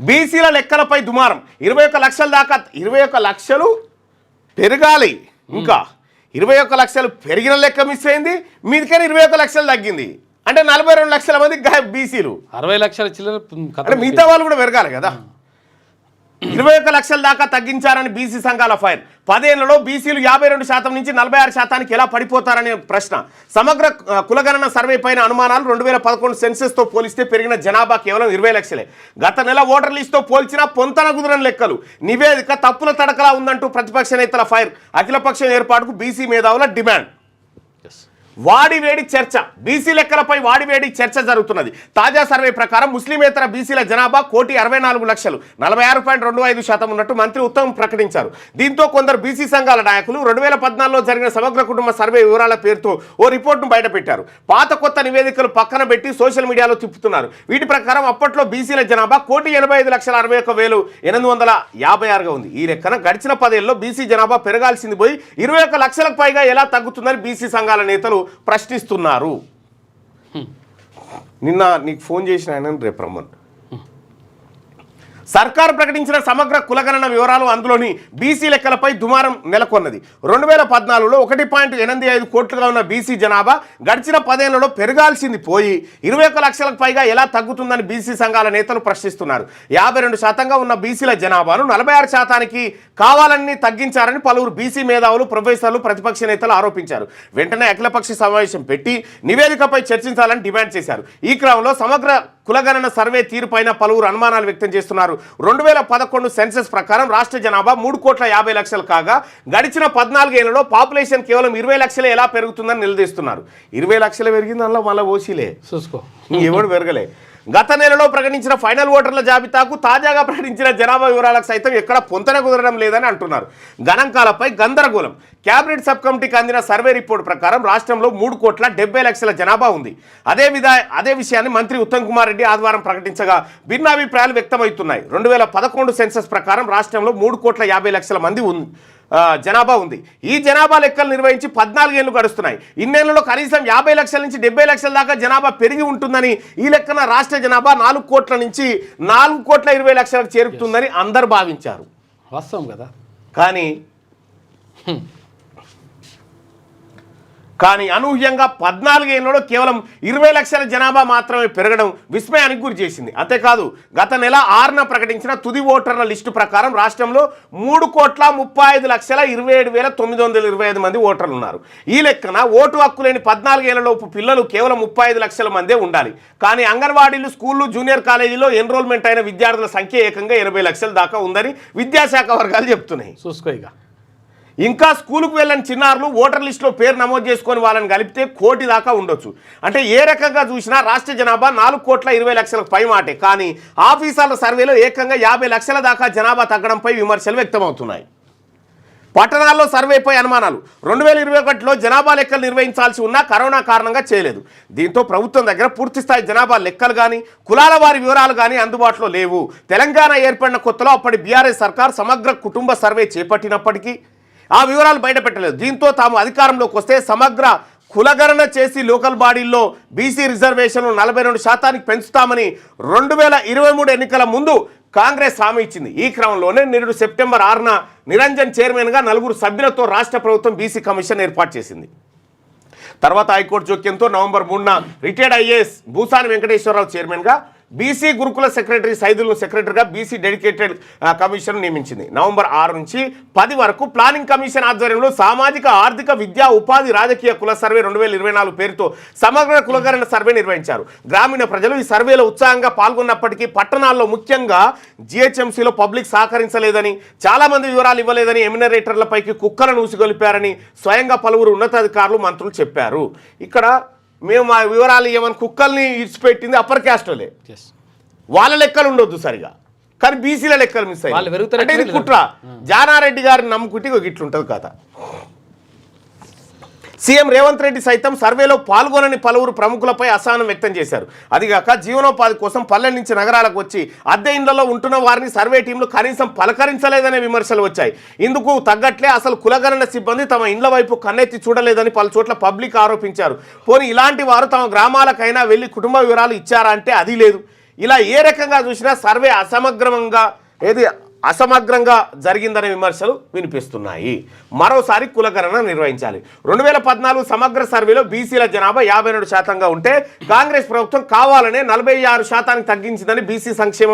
బీసీల లెక్కలపై దుమారం 21 లక్షల దాకా 21 లక్షలు పెరగాలి. ఇంకా 21 లక్షలు పెరిగిన లెక్క మిస్ అయింది, మీదికైనా 21 లక్షలు తగ్గింది. అంటే 42 లక్షల మంది బీసీలు, 60 లక్షల చిల్లర అంటే మిగతా వాళ్ళు కూడా పెరగాలి కదా. 21 లక్షల దాకా తగ్గించారని బీసీ సంఘాల ఫైర్. 10 ఏళ్లలో బీసీలు 52% నుంచి 46% ఎలా పడిపోతారనే ప్రశ్న. సమగ్ర కులగణన సర్వే పైన అనుమానాలు. 2011 సెన్సెస్తో పోలిస్తే పెరిగిన జనాభా కేవలం 20 లక్షలే. గత నెల ఓటర్ లిస్టుతో పోల్చినా పొంతన కుదరని లెక్కలు. నివేదిక తప్పుల తడకలా ఉందంటూ ప్రతిపక్ష నేతల ఫైర్. అఖిలపక్షం ఏర్పాటుకు బీసీ మేధావుల డిమాండ్. వాడివేడి చర్చ. బీసీ లెక్కలపై వాడివేడి చర్చ జరుగుతున్నది. తాజా సర్వే ప్రకారం ముస్లిమేతర బీసీల జనాభా 1,64,00,000 46.25% ఉన్నట్టు మంత్రి ఉత్తమ్ ప్రకటించారు. దీంతో కొందరు బీసీ సంఘాల నాయకులు 2014లో జరిగిన సమగ్ర కుటుంబ సర్వే వివరాల పేరుతో ఓ రిపోర్టును బయటపెట్టారు. పాత కొత్త నివేదికలు పక్కన పెట్టి సోషల్ మీడియాలో తిప్పుతున్నారు. వీటి ప్రకారం అప్పట్లో బీసీల జనాభా 1,85,61,856గా ఉంది. ఈ లెక్కన గడిచిన 10 ఏళ్లలో బీసీ జనాభా పెరగాల్సింది పోయి 21 లక్షలకు పైగా ఎలా తగ్గుతుందని బీసీ సంఘాల నేతలు ప్రశ్నిస్తున్నారు. నిన్న నీకు ఫోన్ చేసిన ఆయన రేపు రమ్మను. సర్కారు ప్రకటించిన సమగ్ర కులగణన వివరాలు, అందులోని బీసీ లెక్కలపై దుమారం నెలకొన్నది. 2014లో 1.85 కోట్లుగా ఉన్న బీసీ జనాభా గడిచిన 10 ఏళ్లలో పెరగాల్సింది పోయి 21 లక్షలకు పైగా ఎలా తగ్గుతుందని బీసీ సంఘాల నేతలు ప్రశ్నిస్తున్నారు. 52% ఉన్న బీసీల జనాభాను 46%కి కావాలని తగ్గించారని పలువురు బీసీ మేధావులు, ప్రొఫెసర్లు, ప్రతిపక్ష నేతలు ఆరోపించారు. వెంటనే అఖిలపక్ష సమావేశం పెట్టి నివేదికపై చర్చించాలని డిమాండ్ చేశారు. ఈ క్రమంలో సమగ్ర కులగణన సర్వే తీరుపైన పలువురు అనుమానాలు వ్యక్తం చేస్తున్నారు. 2011 సెన్సెస్ ప్రకారం రాష్ట్ర జనాభా 3,50,00,000 కాగా గడిచిన 14 ఏళ్లలో పాపులేషన్ కేవలం 20 లక్షలే ఎలా పెరుగుతుందని నిలదీస్తున్నారు. 20 లక్షలు పెరిగింది, అందులో మళ్ళీ ఓసీలే చూసుకో, ఎవడు పెరగలే. గత నెలలో ప్రకటించిన ఫైనల్ ఓటర్ల జాబితాకు తాజాగా ప్రకటించిన జనాభా వివరాలకు సైతం ఎక్కడ పొంతన కుదరడం లేదని అంటున్నారు. గణాంకాలపై గందరగోళం. కేబినెట్ సబ్ కమిటీకి అందిన సర్వే రిపోర్టు ప్రకారం రాష్ట్రంలో 3,70,00,000 జనాభా ఉంది. అదే విషయాన్ని మంత్రి ఉత్తమ్ కుమార్ రెడ్డి ఆదివారం ప్రకటించగా భిన్నాభిప్రాయాలు వ్యక్తమవుతున్నాయి. 2011 సెన్సస్ ప్రకారం రాష్ట్రంలో 3,50,00,000 మంది జనాభా ఉంది. ఈ జనాభా లెక్కలు నిర్వహించి 14 ఏళ్లు గడుస్తున్నాయి. ఇన్నేళ్లలో కనీసం 50 లక్షల నుంచి 70 లక్షల దాకా జనాభా పెరిగి ఉంటుందని, ఈ లెక్కన రాష్ట్ర జనాభా 4 కోట్ల నుంచి 4,20,00,000 చేరుతుందని అందరు భావించారు. వాస్తవం కదా. కానీ అనూహ్యంగా 14 ఏళ్లలో కేవలం 20 లక్షల జనాభా మాత్రమే పెరగడం విస్మయానికి గురి చేసింది. అంతేకాదు, గత నెల 6న ప్రకటించిన తుది ఓటర్ల లిస్టు ప్రకారం రాష్ట్రంలో 3,35,27,925 మంది ఓటర్లు ఉన్నారు. ఈ లెక్కన ఓటు హక్కు లేని 14 ఏళ్లలోపు పిల్లలు కేవలం 35 లక్షల మందే ఉండాలి. కానీ అంగన్వాడీలు, స్కూళ్లు, జూనియర్ కాలేజీలో ఎన్రోల్మెంట్ అయిన విద్యార్థుల సంఖ్య ఏకంగా 80 లక్షల దాకా ఉందని విద్యాశాఖ వర్గాలు చెప్తున్నాయి. చూసుకో. ఇంకా స్కూలుకు వెళ్ళని చిన్నారులు ఓటర్ లిస్టులో పేరు నమోదు చేసుకొని వాళ్ళని కలిపితే 1 కోటి దాకా ఉండొచ్చు. అంటే ఏ రకంగా చూసినా రాష్ట్ర జనాభా 4,20,00,000 పై మాటే. కానీ ఆఫీసర్ల సర్వేలో ఏకంగా 50 లక్షల దాకా జనాభా తగ్గడంపై విమర్శలు వ్యక్తమవుతున్నాయి. పట్టణాల్లో సర్వేపై అనుమానాలు. 2021లో జనాభా లెక్కలు నిర్వహించాల్సి ఉన్నా కరోనా కారణంగా చేయలేదు. దీంతో ప్రభుత్వం దగ్గర పూర్తిస్థాయి జనాభా లెక్కలు కానీ కులాల వారి వివరాలు కానీ అందుబాటులో లేవు. తెలంగాణ ఏర్పడిన కొత్తలో అప్పటి బీఆర్ఎస్ సర్కార్ సమగ్ర కుటుంబ సర్వే చేపట్టినప్పటికీ ఆ వివరాలు బయటపెట్టలేదు. దీంతో తాము అధికారంలోకి వస్తే సమగ్ర కులగణన చేసి లోకల్ బాడీల్లో బీసీ రిజర్వేషన్లు 42% పెంచుతామని 2023 ఎన్నికల ముందు కాంగ్రెస్ హామీ ఇచ్చింది. ఈ క్రమంలోనే నేడు సెప్టెంబర్ 6న నిరంజన్ చైర్మన్గా 4 సభ్యులతో రాష్ట్ర ప్రభుత్వం బీసీ కమిషన్ ఏర్పాటు చేసింది. తర్వాత హైకోర్టు జోక్యంతో నవంబర్ 3న రిటైర్డ్ ఐఏఎస్ భూసాని వెంకటేశ్వరరావు చైర్మన్గా, బీసీ గురుకుల సెక్రటరీ సైదుల్ను సెక్రటరీగా బీసీ డెడికేటెడ్ కమిషన్ నియమించింది. నవంబర్ 6 నుంచి 10 వరకు ప్లానింగ్ కమిషన్ ఆధ్వర్యంలో సామాజిక, ఆర్థిక, విద్యా, ఉపాధి, రాజకీయ కుల సర్వే 2024 పేరుతో సమగ్ర కులగణన సర్వే నిర్వహించారు. గ్రామీణ ప్రజలు ఈ సర్వేలో ఉత్సాహంగా పాల్గొన్నప్పటికీ పట్టణాల్లో ముఖ్యంగా జిహెచ్ఎంసీలో పబ్లిక్ సహకరించలేదని, చాలామంది వివరాలు ఇవ్వలేదని, ఎమ్యునరేటర్లపైకి కుక్కలను ఊసిగొలిపారని స్వయంగా పలువురు ఉన్నతాధికారులు, మంత్రులు చెప్పారు. ఇక్కడ మేము మా వివరాలు ఏమని కుక్కల్ని ఇచ్చిపెట్టింది అప్పర్ క్యాస్ట్లే. వాళ్ళ లెక్కలు ఉండొద్దు సరిగా, కానీ బీసీల లెక్కలు మిస్ అయ్యాయి. అంటే ఇది కుట్ర. జానారెడ్డి గారిని నమ్ముకుంటే ఇట్లుంటుంది కథ. సీఎం రేవంత్ రెడ్డి సైతం సర్వేలో పాల్గొనని పలువురు ప్రముఖులపై అసహనం వ్యక్తం చేశారు. అదిగాక జీవనోపాధి కోసం పల్లె నుంచి నగరాలకు వచ్చి అద్దె ఇండ్లలో ఉంటున్న వారిని సర్వే టీంలు కనీసం పలకరించలేదనే విమర్శలు వచ్చాయి. ఇందుకు తగ్గట్లే అసలు కులగణన సిబ్బంది తమ ఇండ్ల వైపు కన్నెత్తి చూడలేదని పలు చోట్ల పబ్లిక్ ఆరోపించారు. పోనీ ఇలాంటి వారు తమ గ్రామాలకైనా వెళ్ళి కుటుంబ వివరాలు ఇచ్చారా అంటే అది లేదు. ఇలా ఏ రకంగా చూసినా సర్వే అసమగ్రంగా జరిగిందనే విమర్శలు వినిపిస్తున్నాయి. మరోసారి కులగణన నిర్వహించాలి. 2014 సమగ్ర సర్వేలో బీసీల జనాభా 52% ఉంటే కాంగ్రెస్ ప్రభుత్వం కావాలనే 46% తగ్గించిందని బీసీ సంక్షేమ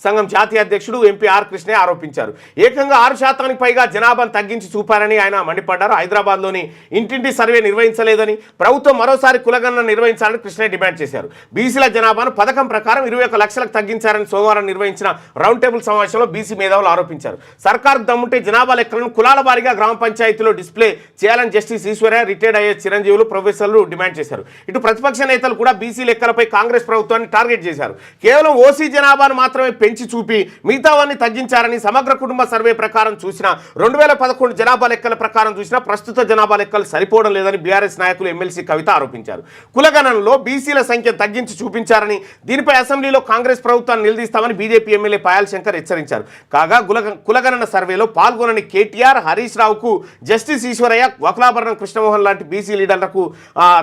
సంఘం జాతీయ అధ్యక్షుడు ఎంపీ ఆర్ కృష్ణయ్య ఆరోపించారు. ఏకంగా 6% పైగా జనాభాను తగ్గించి చూపారని ఆయన మండిపడ్డారు. హైదరాబాద్లోని ఇంటింటి సర్వే నిర్వహించలేదని, ప్రభుత్వం మరోసారి కులగణన నిర్వహించాలని కృష్ణయ్య డిమాండ్ చేశారు. బీసీల జనాభాను పథకం ప్రకారం 21 లక్షలకు తగ్గించారని సోమవారం నిర్వహించిన రౌండ్ టేబుల్ సమావేశంలో బీసీ మేధావులు ఆరోపించారు. సర్కారు దమ్ముంటే జనాభా లెక్కలను కులాల వారీగా గ్రామ పంచాయతీలో డిస్ప్లే చేయాలని జస్టిస్ ఈశ్వర్య, రిటైర్డ్ అయ్యే చిరంజీవులు, ప్రొఫెసర్లు డిమాండ్ చేశారు. ఇటు ప్రతిపక్ష నేతలు కూడా బీసీ లెక్కలపై కాంగ్రెస్ ప్రభుత్వాన్ని టార్గెట్ చేశారు. కేవలం ఓసీ జనాభాను మాత్రమే పెంచి చూపి మిగతావాన్ని తగ్గించారని, సమగ్ర కుటుంబ సర్వే ప్రకారం చూసినా 2011 జనాభా లెక్కల ప్రకారం చూసినా ప్రస్తుత జనాభా లెక్కలు సరిపోవడం లేదని బీఆర్ఎస్ నాయకులు ఎమ్మెల్సీ కవిత ఆరోపించారు. కులగణనలో బీసీల సంఖ్య తగ్గించి చూపించారని, దీనిపై అసెంబ్లీలో కాంగ్రెస్ ప్రభుత్వాన్ని నిలదీస్తామని బీజేపీ ఎమ్మెల్యే పాయల్ శంకర్ హెచ్చరించారు. కాగా కులగణన సర్వేలో పాల్గొనని కేటీఆర్, హరీష్ రావుకు జస్టిస్ ఈశ్వరయ్య, వకులాభరణం కృష్ణమోహన్ లాంటి బీసీ లీడర్లకు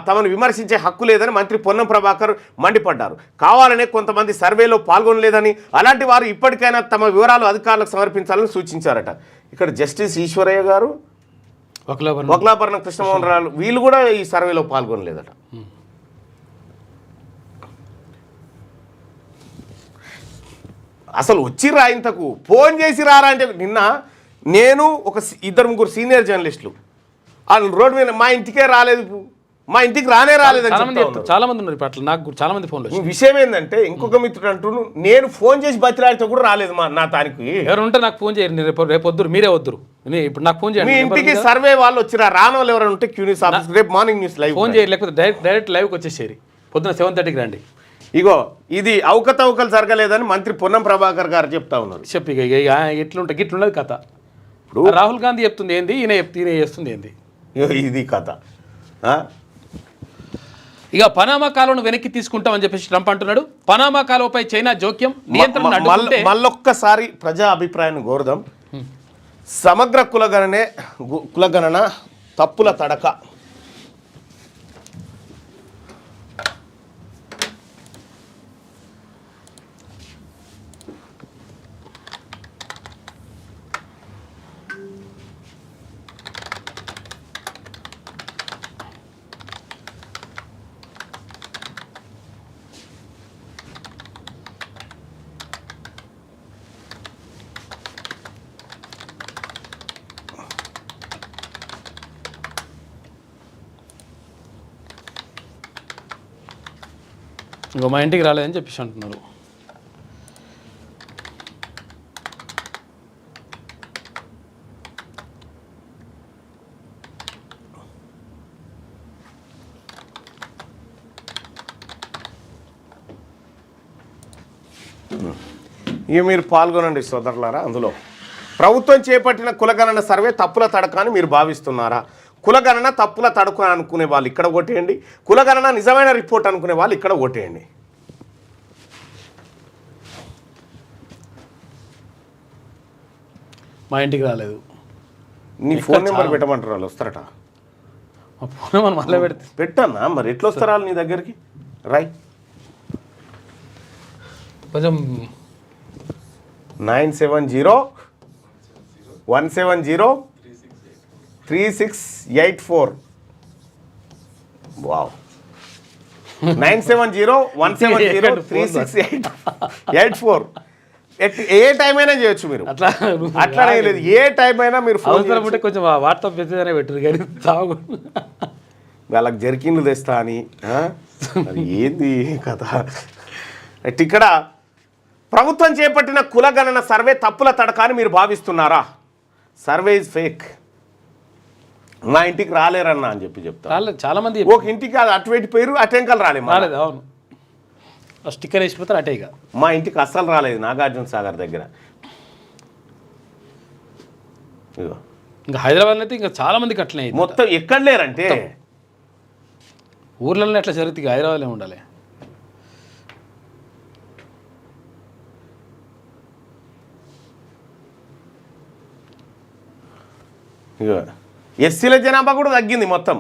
తమను విమర్శించే హక్కు లేదని మంత్రి పొన్నం ప్రభాకర్ మండిపడ్డారు. కావాలనే కొంతమంది సర్వేలో పాల్గొనలేదని, అలాంటి వారు ఇప్పటికైనా తమ వివరాలు అధికారులకు సమర్పించాలని సూచించారట. ఇక్కడ జస్టిస్ ఈశ్వరయ్య గారు, వకులాభరణం కృష్ణమోహన్ రావు వీళ్ళు కూడా ఈ సర్వేలో పాల్గొనలేదట. అసలు వచ్చి ఇంతకు ఫోన్ చేసి రారా అంటే, నిన్న నేను ఒక 2-3 సీనియర్ జర్నలిస్టులు వాళ్ళు రోడ్డు మీద మా ఇంటికే రాలేదు, మా ఇంటికి రాలేదు చాలా మంది ఉన్నారు. అట్లా నాకు చాలా మంది ఫోన్లు. విషయం ఏంటంటే ఇంకొక మిత్రుడు అంటున్నాను, నేను ఫోన్ చేసి బతిలాడితే కూడా రాలేదు నా తానికి. ఎవరు ఉంటే నాకు ఫోన్ చేయండి, రేపు వద్దురు, మీరే వద్దురు. ఇప్పుడు నాకు ఫోన్ చేయండి. మీ ఇంటికి సర్వే వాళ్ళు వచ్చిరా, రాని వాళ్ళు ఎవరైనా ఉంటే క్యూ న్యూస్ ఆఫీస్ రేపు మార్నింగ్ న్యూస్ లైవ్ ఫోన్ చేయండి, లేకపోతే డైరెక్ట్ లైవ్కి వచ్చేసేరి, పొద్దున 7:30కి రండి. ఇగో ఇది అవకతవకలు జరగలేదని మంత్రి పొన్నం ప్రభాకర్ గారు చెప్తా ఉన్నారు. చెప్పి గిట్లున్నది కథ. ఇప్పుడు రాహుల్ గాంధీ చెప్తుంది ఏంది, ఈయన చేస్తుంది ఏంది, ఇది కథ. ఇక పనామా కాలువను వెనక్కి తీసుకుంటామని చెప్పేసి ట్రంప్ అంటున్నాడు. పనామా కాలువపై చైనా జోక్యం నియంత్రణ మళ్ళొక్కసారి ప్రజా అభిప్రాయాన్ని కోరుదాం. సమగ్ర కులగణన తప్పుల తడక. ఇంకో మా ఇంటికి రాలేదని చెప్పేసి అంటున్నారు. ఇక మీరు పాల్గొనండి సోదరులారా. అందులో ప్రభుత్వం చేపట్టిన కులగణన సర్వే తప్పుల తడక అని మీరు భావిస్తున్నారా? కులగణన తప్పుల తడక అనుకునే వాళ్ళు ఇక్కడ ఓటేయండి, కులగణన నిజమైన రిపోర్ట్ అనుకునే వాళ్ళు ఇక్కడ ఓటేయండి. మా ఇంటికి రాలేదు. నీ ఫోన్ నెంబర్ పెట్టమంటారు, వాళ్ళు వస్తారట. మా ఫోన్ నెంబర్ మళ్ళీ పెట్టన్నా, మరి ఎట్లా వస్తారా వాళ్ళు నీ దగ్గరికి? రై కొంచెం 970-170-3684. వావ్, 970-170-3684. ఏ టైం అయినా చేయొచ్చు మీరు, అట్లానే లేదు, ఏ టైం అయినా మీరు ఫోన్ ఉంటే కొంచెం వాట్సాప్ మెసేజ్ అనే పెట్టరు కానీ తాగు వాళ్ళకి జర్కిన్లు తెస్తా అని. ఏంది కథ? ఇక్కడ ప్రభుత్వం చేపట్టిన కులగణన సర్వే తప్పుల తడక అని మీరు భావిస్తున్నారా? Survey is fake. మా ఇంటికి రాలేరన్నా అని చెప్తారు చాలా మంది. ఒక ఇంటికి అటువైపు పోయారు, అటెంకలు రాలేదు. అవును, స్టిక్కర్ వేసిపోతారు అటే. ఇక మా ఇంటికి అస్సలు రాలేదు నాగార్జున సాగర్ దగ్గర. ఇంకా హైదరాబాద్ అయితే ఇంకా చాలా మందికి అట్లనే మొత్తం ఎక్కడ లేరంటే ఊర్లలో ఎట్లా జరుగుతుంది, హైదరాబాద్లో ఉండాలి. ఎస్సీల జనాభా కూడా తగ్గింది మొత్తం.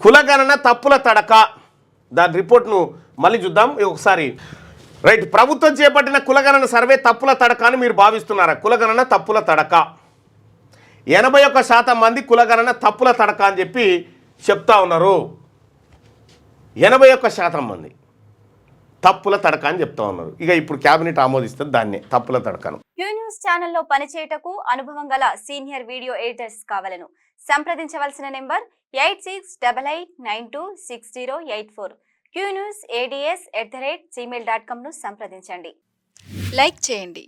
కులగణన తప్పుల తడక, దాని రిపోర్ట్ను మళ్ళీ చూద్దాం ఒకసారి. రైట్, ప్రభుత్వం చేపట్టిన కులగణన సర్వే తప్పుల తడక అని మీరు భావిస్తున్నారా? కులగణన తప్పుల తడక. 81% మంది కులగణన తప్పుల తడక అని చెప్పి చెప్తా ఉన్నారు. 81% మంది తప్పుల తడక అని చెప్తా ఉన్నారు. ఇక ఇప్పుడు కేబినెట్ ఆమోదిస్తుంది దాన్ని, తప్పుల తడకను. క్యూ న్యూస్ ఛానల్లో పనిచేయటకు అనుభవం గల సీనియర్ వీడియో ఎడిటర్స్ కావాలను సంప్రదించవలసిన నెంబర్ 8688926084. qnewsads@gmail.com ను సంప్రదించండి. లైక్ చేయండి.